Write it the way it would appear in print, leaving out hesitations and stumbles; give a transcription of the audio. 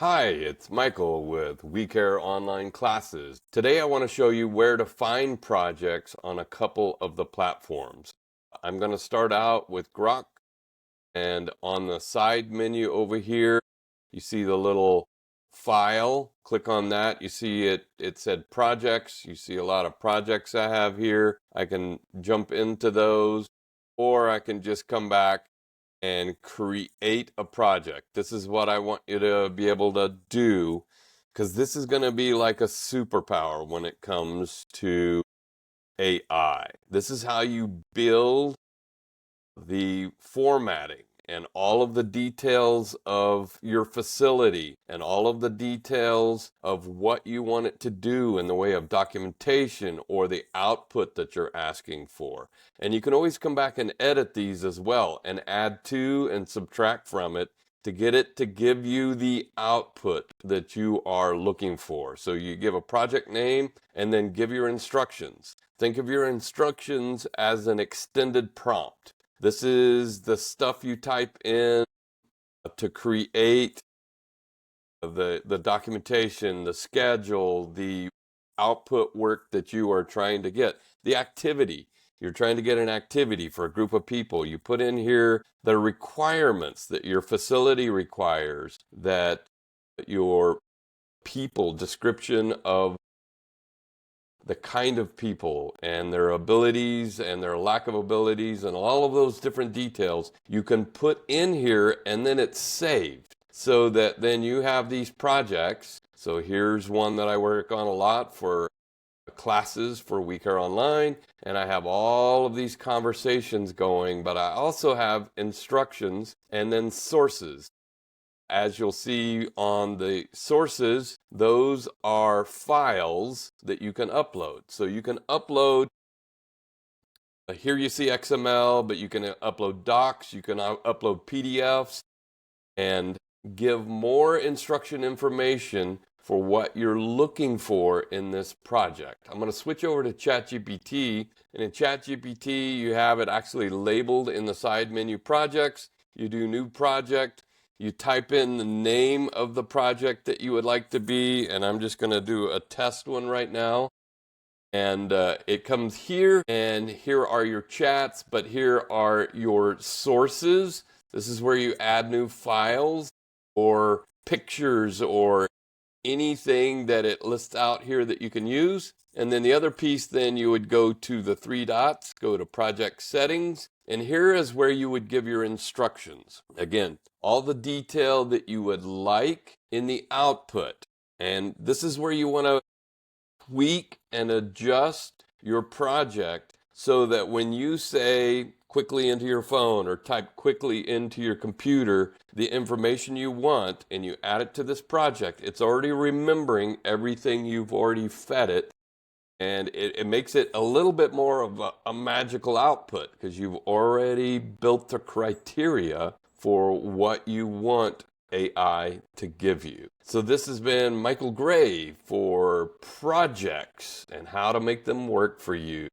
Hi, it's Michael with WeCare Online Classes. Today I want to show you where to find projects on a couple of the platforms. I'm going to start out with Grok, and on the side menu over here, you see the little file. Click on that. You see it said projects. You see a lot of projects I have here. I can jump into those, or I can just come back and create a project. This is what I want you to be able to do, because this is going to be like a superpower when it comes to AI. This is how you build the formatting and all of the details of your facility and all of the details of what you want it to do in the way of documentation or the output that you're asking for. And you can always come back and edit these as well and add to and subtract from it to get it to give you the output that you are looking for. So you give a project name and then give your instructions. Think of your instructions as an extended prompt. This is the stuff you type in to create the documentation, the schedule, the output work that you are trying to get, the activity. You're trying to get an activity for a group of people. You put in here the requirements that your facility requires, that your people, description of the kind of people and their abilities and their lack of abilities and all of those different details you can put in here, and then it's saved so that then you have these projects. So here's one that I work on a lot for classes for WeCare Online, and I have all of these conversations going, but I also have instructions and then sources. As you'll see on the sources, those are files that you can upload. So you can upload, here you see XML, but you can upload docs, you can upload PDFs, and give more instruction information for what you're looking for in this project. I'm going to switch over to ChatGPT, and in ChatGPT, you have it actually labeled in the side menu projects. You do new project. You type in the name of the project that you would like to be, and I'm just going to do a test one right now. And it comes here, and here are your chats, but here are your sources. This is where you add new files or pictures or anything that it lists out here that you can use. And then the other piece, then you would go to the three dots, go to project settings, and here is where you would give your instructions. Again, all the detail that you would like in the output. And this is where you want to tweak and adjust your project so that when you say quickly into your phone or type quickly into your computer the information you want and you add it to this project, it's already remembering everything you've already fed it. And it makes it a little bit more of a magical output because you've already built the criteria for what you want AI to give you. So this has been Michael Gray for projects and how to make them work for you.